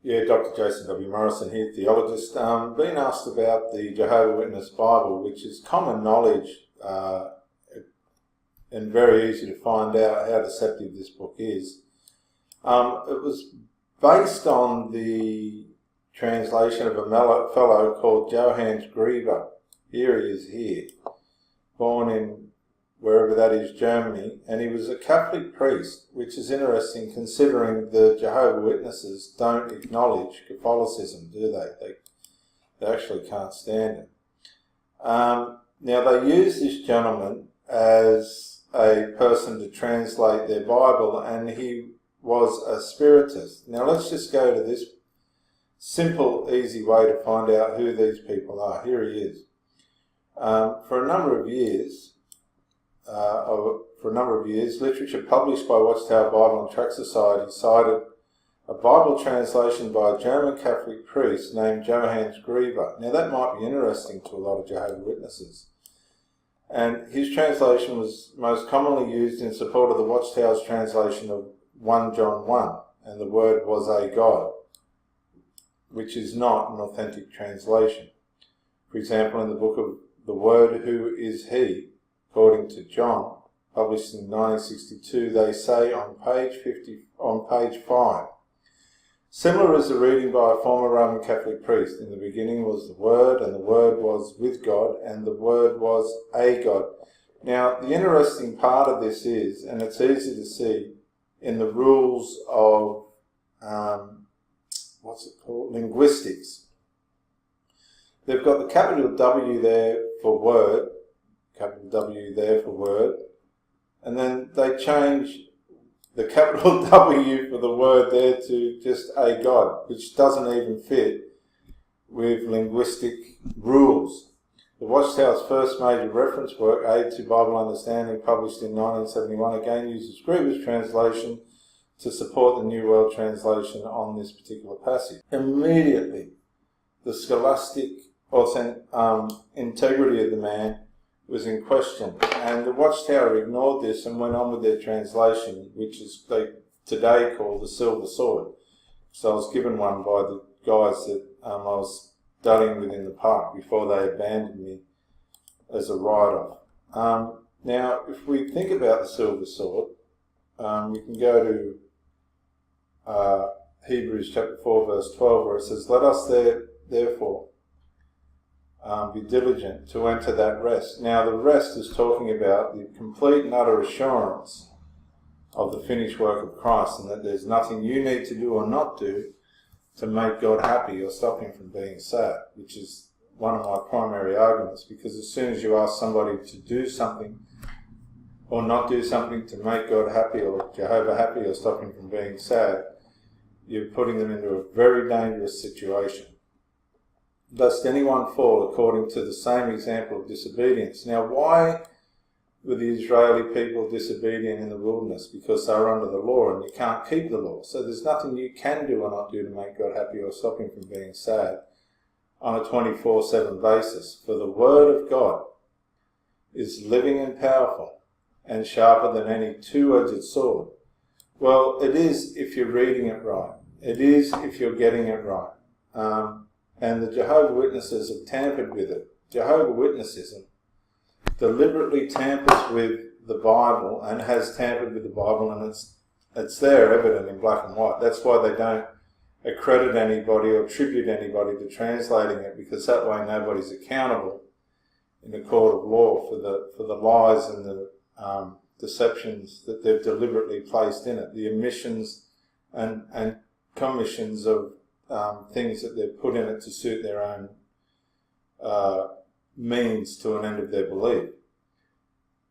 Yeah, Dr. Jason W. Morrison here, theologist. Been asked about the Jehovah Witness Bible, which is common knowledge and very easy to find out how deceptive this book is. It was based on the translation of a fellow called Johannes Grieber. Here he is here, born in wherever that is, Germany, and he was a Catholic priest, which is interesting considering the Jehovah Witnesses don't acknowledge Catholicism, do they? They actually can't stand it. Now, they use this gentleman as a person to translate their Bible, and he was a spiritist. Now, let's just go to this simple, easy way to find out who these people are. Here he is. For a number of years, literature published by Watchtower Bible and Tract Society cited a Bible translation by a German Catholic priest named Johannes Grieber. Now that might be interesting to a lot of Jehovah's Witnesses. And his translation was most commonly used in support of the Watchtower's translation of 1 John 1, and the word was a God, which is not an authentic translation. For example, in the book of The Word Who Is He, according to John, published in 1962, they say on page 5, similar is the reading by a former Roman Catholic priest. In the beginning was the Word, and the Word was with God, and the Word was a God. Now, the interesting part of this is, and it's easy to see in the rules of, linguistics. They've got the capital W there for word, capital W there for word, and then they change the capital W for the word there to just a God, which doesn't even fit with linguistic rules. The Watchtower's first major reference work, Aid to Bible Understanding, published in 1971, again uses Grieber's translation to support the New World Translation on this particular passage. Immediately, the scholastic integrity of the man was in question, and the Watchtower ignored this and went on with their translation, which is they today call the Silver Sword. So I was given one by the guys that I was studying with in the park before they abandoned me as a write-off. Now, if we think about the Silver Sword, we can go to Hebrews chapter 4 verse 12, where it says, let us therefore be diligent to enter that rest. Now the rest is talking about the complete and utter assurance of the finished work of Christ, and that there's nothing you need to do or not do to make God happy or stop him from being sad, which is one of my primary arguments, because as soon as you ask somebody to do something or not do something to make God happy or Jehovah happy or stop him from being sad, you're putting them into a very dangerous situation. Lest anyone fall according to the same example of disobedience. Now, why were the Israeli people disobedient in the wilderness? Because they were under the law, and you can't keep the law. So there's nothing you can do or not do to make God happy or stop him from being sad on a 24/7 basis. For the word of God is living and powerful and sharper than any two-edged sword. Well, it is if you're reading it right. It is if you're getting it right. And the Jehovah Witnesses have tampered with it. Jehovah Witness-ism deliberately tampers with the Bible and has tampered with the Bible, and it's there evident in black and white. That's why they don't accredit anybody or attribute anybody to translating it, because that way nobody's accountable in the court of law for the lies and the deceptions that they've deliberately placed in it, the omissions and commissions of things that they've put in it to suit their own means to an end of their belief.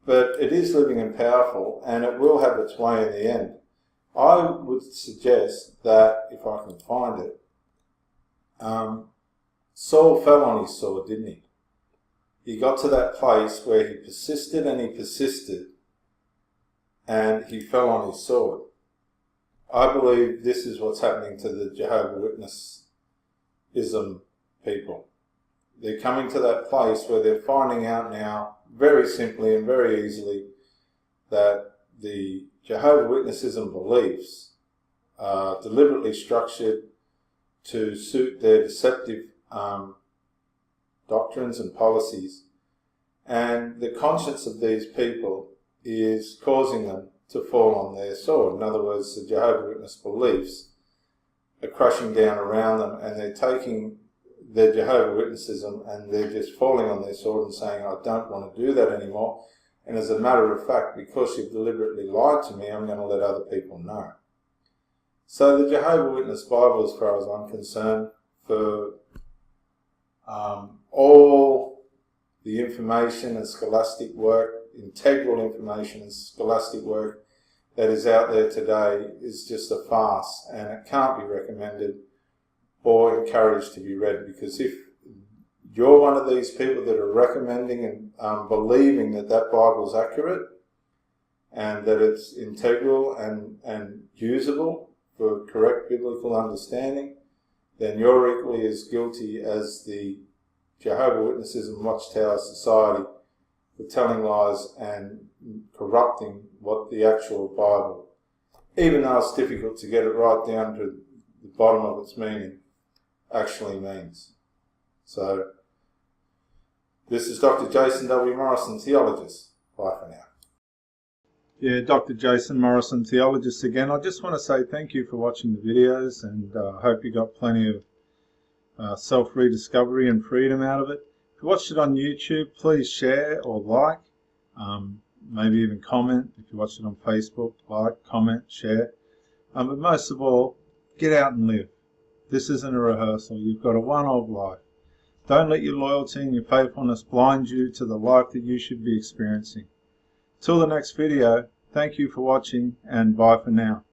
But it is living and powerful, and it will have its way in the end. I would suggest that, if I can find it, Saul fell on his sword, didn't he? He got to that place where he persisted and he persisted, and he fell on his sword. I believe this is what's happening to the Jehovah Witness-ism people. They're coming to that place where they're finding out now, very simply and very easily, that the Jehovah Witness-ism beliefs are deliberately structured to suit their deceptive doctrines and policies. And the conscience of these people is causing them to fall on their sword. In other words, the Jehovah's Witness beliefs are crushing down around them, and they're taking their Jehovah's Witness-ism and they're just falling on their sword and saying, I don't want to do that anymore. And as a matter of fact, because you've deliberately lied to me, I'm going to let other people know. So the Jehovah's Witness Bible, as far as I'm concerned, for all the information and scholastic work, integral information and scholastic work that is out there today, is just a farce, and it can't be recommended or encouraged to be read, because if you're one of these people that are recommending and believing that that Bible is accurate and that it's integral and usable for correct biblical understanding, then you're equally as guilty as the Jehovah's Witnesses and Watchtower Society for telling lies and corrupting what the actual Bible, even though it's difficult to get it right down to the bottom of its meaning, actually means. So, this is Dr. Jason W. Morrison, theologist. Bye for now. Yeah, Dr. Jason Morrison, theologist again. I just want to say thank you for watching the videos, and I hope you got plenty of self-rediscovery and freedom out of it. If you watched it on YouTube, please share or like, maybe even comment. If you watched it on Facebook, like, comment, share. But most of all, get out and live. This isn't a rehearsal. You've got a one-off life. Don't let your loyalty and your faithfulness blind you to the life that you should be experiencing. Till the next video, thank you for watching, and bye for now.